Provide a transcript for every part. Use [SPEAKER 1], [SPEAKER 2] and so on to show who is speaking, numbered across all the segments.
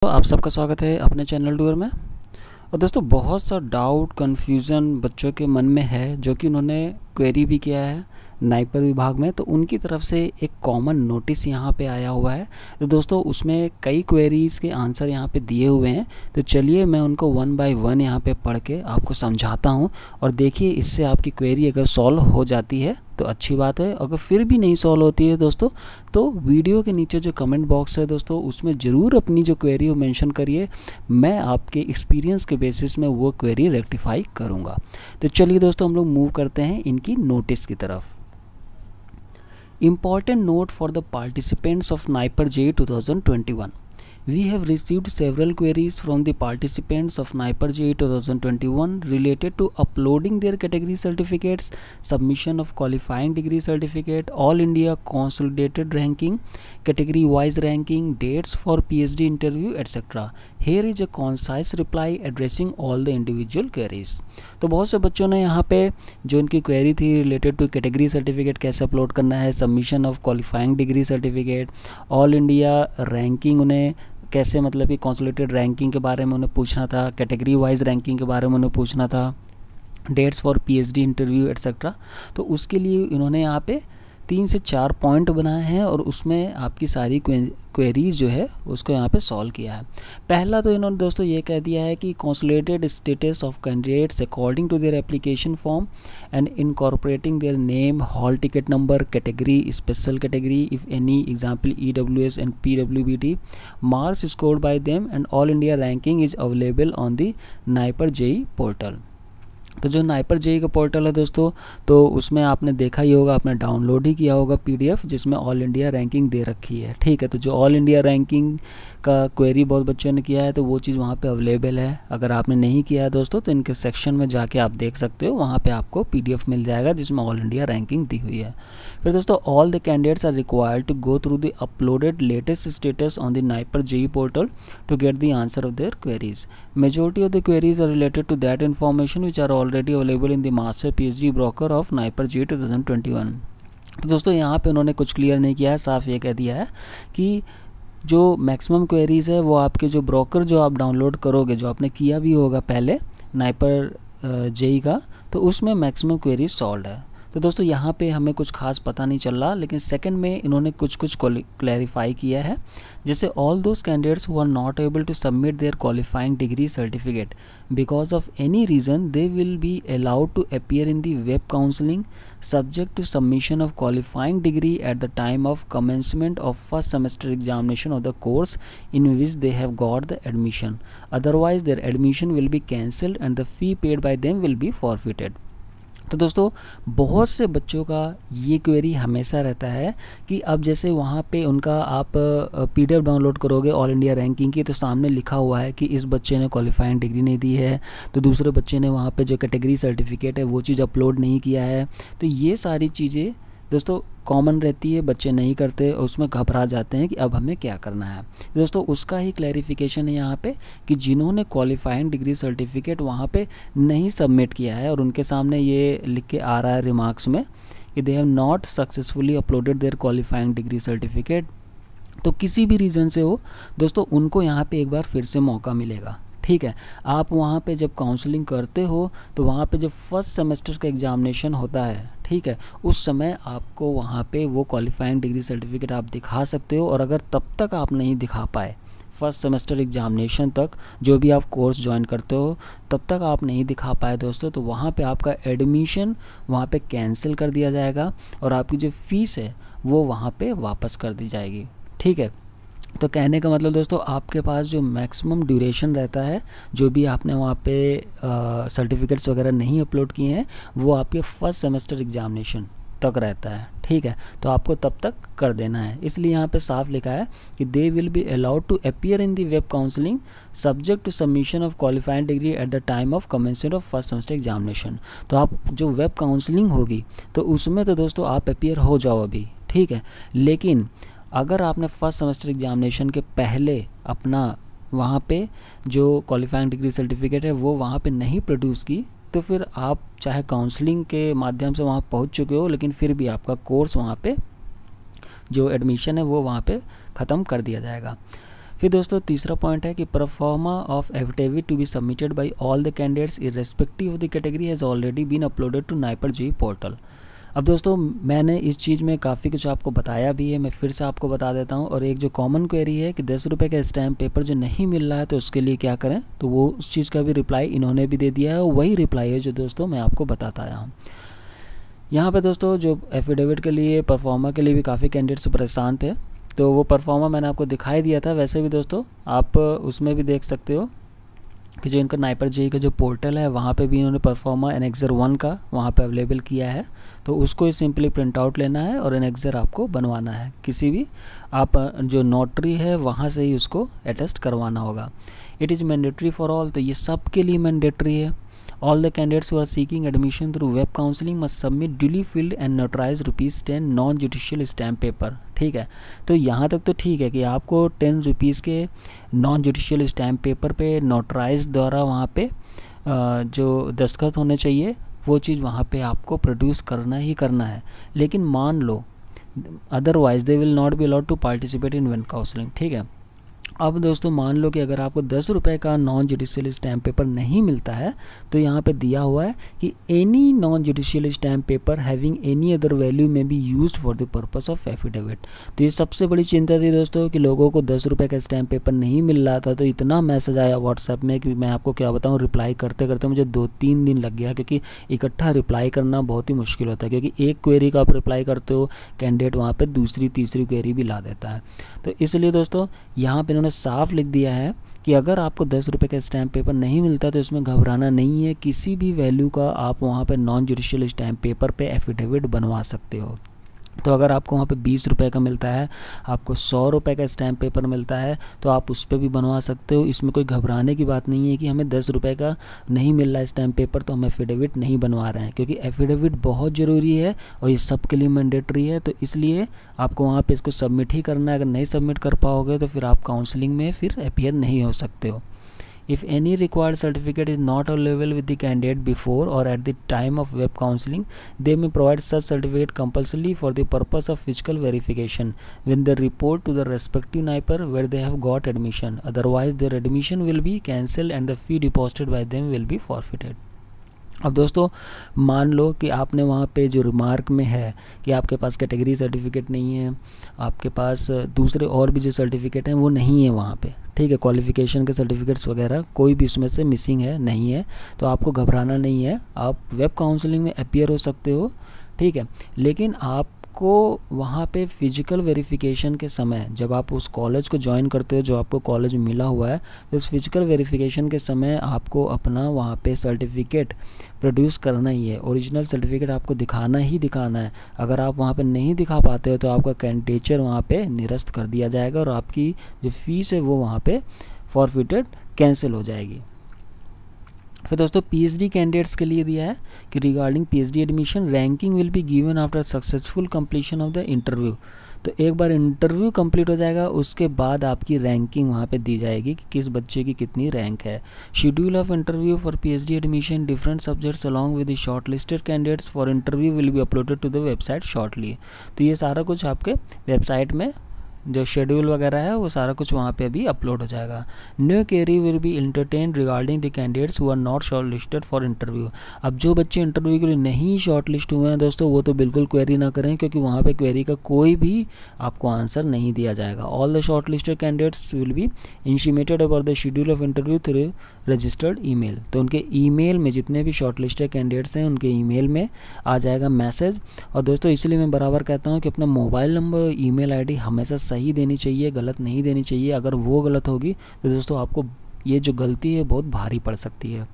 [SPEAKER 1] तो आप सबका स्वागत है अपने चैनल टूर में। और दोस्तों बहुत सा डाउट कन्फ्यूज़न बच्चों के मन में है जो कि उन्होंने क्वेरी भी किया है नाइपर विभाग में, तो उनकी तरफ से एक कॉमन नोटिस यहाँ पे आया हुआ है। तो दोस्तों उसमें कई क्वेरीज़ के आंसर यहाँ पे दिए हुए हैं, तो चलिए मैं उनको वन बाय वन यहाँ पे पढ़ के आपको समझाता हूँ। और देखिए इससे आपकी क्वेरी अगर सॉल्व हो जाती है तो अच्छी बात है, अगर फिर भी नहीं सॉल्व होती है दोस्तों तो वीडियो के नीचे जो कमेंट बॉक्स है दोस्तों उसमें ज़रूर अपनी जो क्वेरी हो मेंशन करिए, मैं आपके एक्सपीरियंस के बेसिस में वो क्वेरी रेक्टिफाई करूँगा। तो चलिए दोस्तों हम लोग मूव करते हैं इनकी नोटिस की तरफ। Important note for the participants of NIPER JEE 2021. We have received several queries from the participants of NIPER JEE 2021 related to uploading their category certificates, submission of qualifying degree certificate, All India consolidated ranking, category wise ranking, dates for PhD interview, etc. Here is a concise reply addressing all the individual queries. तो बहुत से बच्चों ने यहाँ पे जो इनकी query थी रिलेटेड टू कैटेगरी सर्टिफिकेट कैसे अपलोड करना है, submission of qualifying degree certificate, all India ranking उन्हें कैसे मतलब कि कंसोलिडेटेड रैंकिंग के बारे में उन्हें पूछना था, कैटेगरी वाइज रैंकिंग के बारे में उन्हें पूछना था, dates for PhD interview etcetera. तो उसके लिए इन्होंने यहाँ पे 3 से 4 पॉइंट बनाए हैं और उसमें आपकी सारी क्वेरीज जो है उसको यहाँ पे सॉल्व किया है। पहला तो इन्होंने दोस्तों ये कह दिया है कि consolidated status of candidates according to their application form and incorporating their name, hall ticket number, category, special category if any, example EWS and PWBT, marks scored by them and all India ranking is available on the NIPER JEE portal. तो जो NIPER JEE का portal है दोस्तों तो उसमें आपने देखा ही होगा, आपने डाउनलोड ही किया होगा PDF जिसमें ऑल इंडिया रैंकिंग दे रखी है। ठीक है, तो जो ऑल इंडिया रैंकिंग का क्वेरी बहुत बच्चों ने किया है तो वो चीज़ वहाँ पे अवेलेबल है। अगर आपने नहीं किया है दोस्तों तो इनके सेक्शन में जाके आप देख सकते हो, वहाँ पे आपको PDF मिल जाएगा जिसमें ऑल इंडिया रैंकिंग दी हुई है। फिर दोस्तों all the candidates are required to go through the uploaded latest status on the NIPER JEE portal to get the answer of their queries. Majority of the queries are related to that information which are already available in the master PhD brochure of NIPER JEE 2021। तो दोस्तों यहाँ पे उन्होंने कुछ clear नहीं किया है, साफ ये कह दिया है कि जो मैक्सिमम क्वेरीज़ है वो आपके जो ब्रोकर जो आप डाउनलोड करोगे, जो आपने किया भी होगा पहले नाइपर जेई का, तो उसमें मैक्सिमम क्वेरीज सॉल्व है। तो दोस्तों यहाँ पे हमें कुछ खास पता नहीं चल रहा, लेकिन सेकंड में इन्होंने कुछ क्लैरिफाई किया है, जैसे all those candidates who are not able to submit their qualifying degree certificate because of any reason they will be allowed to appear in the web counselling subject to submission of qualifying degree at the time of commencement of first semester examination of the course in which they have got the admission. Otherwise their admission will be cancelled and the fee paid by them will be forfeited. तो दोस्तों बहुत से बच्चों का ये query हमेशा रहता है कि अब जैसे वहाँ पे उनका आप PDF डाउनलोड करोगे ऑल इंडिया रैंकिंग की, तो सामने लिखा हुआ है कि इस बच्चे ने क्वालिफाइंग डिग्री नहीं दी है, तो दूसरे बच्चे ने वहाँ पे जो कैटेगरी सर्टिफिकेट है वो चीज़ अपलोड नहीं किया है। तो ये सारी चीज़ें दोस्तों कॉमन रहती है, बच्चे नहीं करते और उसमें घबरा जाते हैं कि अब हमें क्या करना है। दोस्तों उसका ही क्लैरिफिकेशन है यहाँ पे कि जिन्होंने क्वालिफाइंग डिग्री सर्टिफिकेट वहाँ पे नहीं सबमिट किया है और उनके सामने ये लिख के आ रहा है रिमार्क्स में कि they have not successfully uploaded their qualifying degree certificate, तो किसी भी रीज़न से हो दोस्तों उनको यहाँ पे एक बार फिर से मौका मिलेगा। ठीक है, आप वहाँ पे जब काउंसलिंग करते हो तो वहाँ पे जब फर्स्ट सेमेस्टर का एग्जामिनेशन होता है, ठीक है, उस समय आपको वहाँ पे वो क्वालिफाइंग डिग्री सर्टिफिकेट आप दिखा सकते हो। और अगर तब तक आप नहीं दिखा पाए, फर्स्ट सेमेस्टर एग्जामिनेशन तक जो भी आप कोर्स ज्वाइन करते हो तब तक आप नहीं दिखा पाए दोस्तों, तो वहाँ पे आपका एडमिशन वहाँ पे कैंसिल कर दिया जाएगा और आपकी जो फीस है वो वहाँ पे वापस कर दी जाएगी। ठीक है, तो कहने का मतलब दोस्तों आपके पास जो मैक्सिमम ड्यूरेशन रहता है, जो भी आपने वहाँ पे सर्टिफिकेट्स वगैरह नहीं अपलोड किए हैं वो आपके फर्स्ट सेमेस्टर एग्जामिनेशन तक रहता है। ठीक है, तो आपको तब तक कर देना है। इसलिए यहाँ पे साफ लिखा है कि they will be allowed to appear in the web counselling subject to submission of qualifying degree at the time of commencement of first semester examination. तो आप जो वेब काउंसलिंग होगी तो उसमें तो दोस्तों आप अपीयर हो जाओ अभी, ठीक है, लेकिन अगर आपने फर्स्ट सेमेस्टर एग्जामिनेशन के पहले अपना वहाँ पे जो क्वालिफाइंग डिग्री सर्टिफिकेट है वो वहाँ पे नहीं प्रोड्यूस की, तो फिर आप चाहे काउंसलिंग के माध्यम से वहाँ पहुँच चुके हो लेकिन फिर भी आपका कोर्स वहाँ पे जो एडमिशन है वो वहाँ पे ख़त्म कर दिया जाएगा। फिर दोस्तों तीसरा पॉइंट है कि proforma of affidavit to be submitted by all the candidates irrespective of the category has already been uploaded to NIPER JEE portal. अब दोस्तों मैंने इस चीज़ में काफ़ी कुछ आपको बताया भी है, मैं फिर से आपको बता देता हूँ। और एक जो कॉमन क्वेरी है कि 10 रुपये का स्टैम्प पेपर जो नहीं मिल रहा है तो उसके लिए क्या करें, तो वो उस चीज़ का भी रिप्लाई इन्होंने भी दे दिया है, और वही रिप्लाई है जो दोस्तों मैं आपको बताता आया हूँ। यहाँ पे दोस्तों जो एफिडेविट के लिए परफॉर्मा के लिए भी काफ़ी कैंडिडेट्स परेशान थे, तो वो परफॉर्मा मैंने आपको दिखाई दिया था। वैसे भी दोस्तों आप उसमें भी देख सकते हो कि जो इनका नाइपर जेईई का जो पोर्टल है वहाँ पे भी इन्होंने परफॉर्मा एनेक्सर 1 का वहाँ पे अवेलेबल किया है, तो उसको ही सिंपली प्रिंट आउट लेना है और एनेक्सर आपको बनवाना है। किसी भी आप जो नोटरी है वहाँ से ही उसको अटेस्ट करवाना होगा। It is mandatory for all, तो ये सब के लिए मैंडेटरी है। All the candidates who are seeking admission through web counseling must submit duly filled and notarized ₹10 non-judicial stamp paper। ठीक है, तो यहाँ तक तो ठीक है कि आपको ₹10 के नॉन जुडिशियल स्टैम्प पेपर पे नोटराइज द्वारा वहाँ पे जो दस्तखत होने चाहिए वो चीज़ वहाँ पे आपको प्रोड्यूस करना ही करना है। लेकिन मान लो otherwise they will not be allowed to participate in web counselling. ठीक है, अब दोस्तों मान लो कि अगर आपको 10 रुपये का नॉन जुडिशियल स्टैम्प पेपर नहीं मिलता है तो यहाँ पे दिया हुआ है कि any non judicial stamp paper having any other value may be used for the purpose of affidavit. तो ये सबसे बड़ी चिंता थी दोस्तों कि लोगों को 10 रुपये का स्टैम्प पेपर नहीं मिल रहा था, तो इतना मैसेज आया व्हाट्सएप में कि मैं आपको क्या बताऊँ, रिप्लाई करते करते मुझे 2-3 दिन लग गया, क्योंकि इकट्ठा रिप्लाई करना बहुत ही मुश्किल होता है, क्योंकि एक क्वेरी का आप रिप्लाई करते हो कैंडिडेट वहाँ पर दूसरी तीसरी क्वेरी भी ला देता है। तो इसलिए दोस्तों यहाँ पर इन्होंने साफ लिख दिया है कि अगर आपको 10 रुपये का स्टैम्प पेपर नहीं मिलता तो इसमें घबराना नहीं है, किसी भी वैल्यू का आप वहाँ पे नॉन जुडिशियल स्टैम्प पेपर पे एफिडेविट बनवा सकते हो। तो अगर आपको वहाँ पे 20 रुपये का मिलता है, आपको 100 रुपये का स्टैम्प पेपर मिलता है तो आप उस पर भी बनवा सकते हो। इसमें कोई घबराने की बात नहीं है कि हमें 10 रुपये का नहीं मिल रहा है स्टैम्प पेपर तो हम एफिडेविट नहीं बनवा रहे हैं, क्योंकि एफिडेविट बहुत ज़रूरी है और ये सब के लिए मैंडेटरी है। तो इसलिए आपको वहाँ पे इसको सबमिट ही करना है। अगर नहीं सबमिट कर पाओगे तो फिर आप काउंसलिंग में फिर अपीयर नहीं हो सकते हो। If any required certificate is not available with the candidate before or at the time of web counseling, they may provide such certificate compulsorily for the purpose of physical verification when they report to the respective NIPER where they have got admission. Otherwise, their admission will be cancelled and the fee deposited by them will be forfeited. अब दोस्तों मान लो कि आपने वहाँ पे जो remark में है कि आपके पास कैटेगरी सर्टिफिकेट नहीं है, आपके पास दूसरे और भी जो सर्टिफिकेट हैं वो नहीं है वहाँ पे, ठीक है, क्वालिफ़िकेशन के सर्टिफिकेट्स वगैरह कोई भी इसमें से मिसिंग है, नहीं है, तो आपको घबराना नहीं है, आप वेब काउंसलिंग में अपीयर हो सकते हो। ठीक है, लेकिन आपको वहाँ पे फिजिकल वेरिफिकेशन के समय जब आप उस कॉलेज को ज्वाइन करते हो जो आपको कॉलेज मिला हुआ है, तो उस फिजिकल वेरिफिकेशन के समय आपको अपना वहाँ पे सर्टिफिकेट प्रोड्यूस करना ही है, ओरिजिनल सर्टिफिकेट आपको दिखाना ही दिखाना है। अगर आप वहाँ पे नहीं दिखा पाते हो तो आपका कैंडिडेचर वहाँ पे निरस्त कर दिया जाएगा और आपकी जो फीस है वो वहाँ पे फॉरफिटेड कैंसिल हो जाएगी। फिर दोस्तों पीएचडी कैंडिडेट्स के लिए दिया है कि regarding PhD admission ranking will be given after successful completion of the interview. तो एक बार इंटरव्यू कंप्लीट हो जाएगा उसके बाद आपकी रैंकिंग वहाँ पे दी जाएगी कि किस बच्चे की कितनी रैंक है। Schedule of interview for PhD admission different subjects along with the short listed candidates for interview will be uploaded to the website shortly. तो ये सारा कुछ आपके वेबसाइट में जो शेड्यूल वगैरह है वो सारा कुछ वहाँ पे अभी अपलोड हो जाएगा। New query will be entertain regarding the candidates who are not short listed for interview. अब जो बच्चे इंटरव्यू के लिए नहीं शॉर्ट लिस्ट हुए हैं दोस्तों वो तो बिल्कुल क्वेरी ना करें, क्योंकि वहाँ पे क्वेरी का कोई भी आपको आंसर नहीं दिया जाएगा। All the short listed candidates will be intimated about the schedule of interview through registered email. तो उनके ईमेल में जितने भी शॉर्ट लिस्टेड कैंडिडेट्स हैं उनके ईमेल में आ जाएगा मैसेज। और दोस्तों इसलिए मैं बराबर कहता हूँ कि अपना मोबाइल नंबर ईमेल आईडी हमेशा सही देनी चाहिए, गलत नहीं देनी चाहिए। अगर वो गलत होगी तो दोस्तों आपको ये जो गलती है बहुत भारी पड़ सकती है,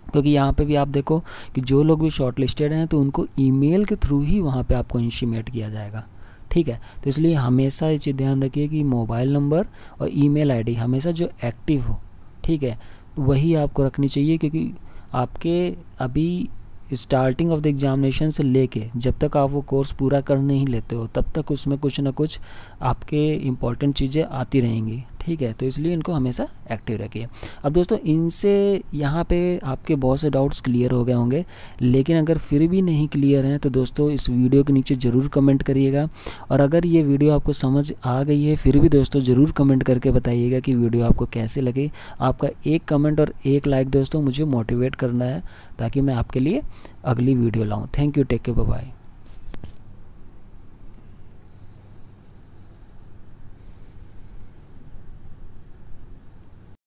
[SPEAKER 1] क्योंकि यहाँ पे भी आप देखो कि जो लोग भी शॉर्ट लिस्टेड हैं तो उनको ईमेल के थ्रू ही वहाँ पे आपको इंटीमेट किया जाएगा। ठीक है, तो इसलिए हमेशा ये चीज़ ध्यान रखिए कि मोबाइल नंबर और ईमेल आईडी हमेशा जो एक्टिव हो, ठीक है, वही आपको रखनी चाहिए, क्योंकि आपके अभी स्टार्टिंग ऑफ द एग्जामिनेशन से लेके जब तक आप वो कोर्स पूरा कर नहीं लेते हो तब तक उसमें कुछ ना कुछ आपके इम्पॉर्टेंट चीज़ें आती रहेंगी। ठीक है, तो इसलिए इनको हमेशा एक्टिव रखिए। अब दोस्तों इनसे यहाँ पे आपके बहुत से डाउट्स क्लियर हो गए होंगे, लेकिन अगर फिर भी नहीं क्लियर हैं तो दोस्तों इस वीडियो के नीचे ज़रूर कमेंट करिएगा। और अगर ये वीडियो आपको समझ आ गई है फिर भी दोस्तों ज़रूर कमेंट करके बताइएगा कि वीडियो आपको कैसे लगे। आपका एक कमेंट और एक लाइक दोस्तों मुझे मोटिवेट करना है ताकि मैं आपके लिए अगली वीडियो लाऊँ। Thank you, take care, bye bye.